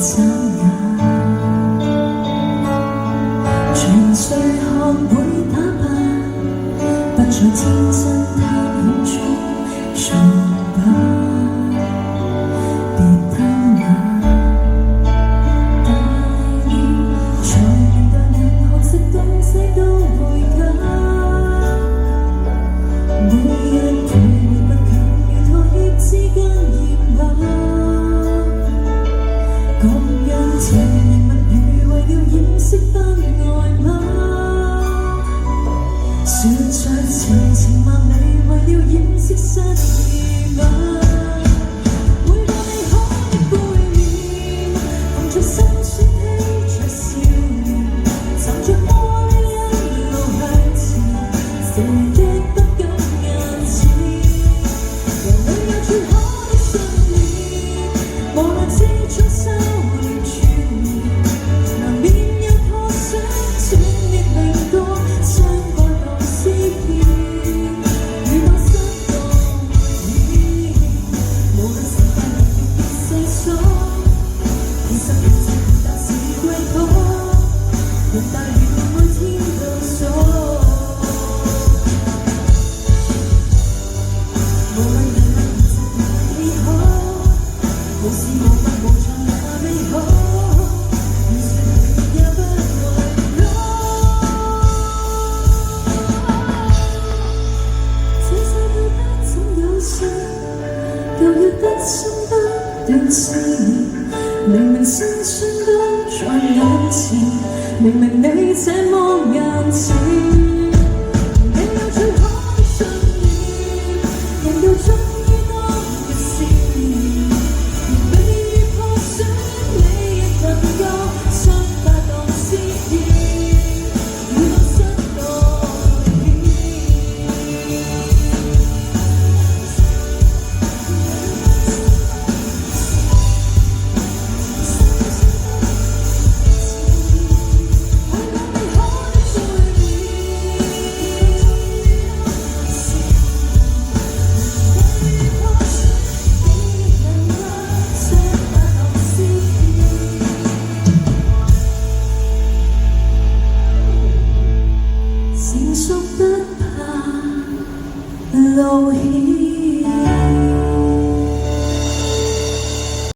眨眼，全誰學會打扮，不再天真探險中做吧。別貪眼，大要在面對眼學識東西都會假，每日徘徊不強與妥協之間熱罵，各樣甜言蜜語為了掩飾不愛嗎？說着情情萬里為了掩飾失意嗎？每個你可的背面，放著心酸披着笑臉，站着玻璃一路向前，射擊不敢眼前。人裏有絕可的信念，無奈之中收了轉念，難免有破想斷裂令歌，相關到思念，如我失當回憶，無論是快樂亦別世所，其實人生但是歸途，人大了每天倒數，無論人物現實如喜好，無時無物無常也美好，如誰也不為老。這世界不怎友善，舊日的心不斷思念，明明辛酸都在眼前，明明你這麼眼前。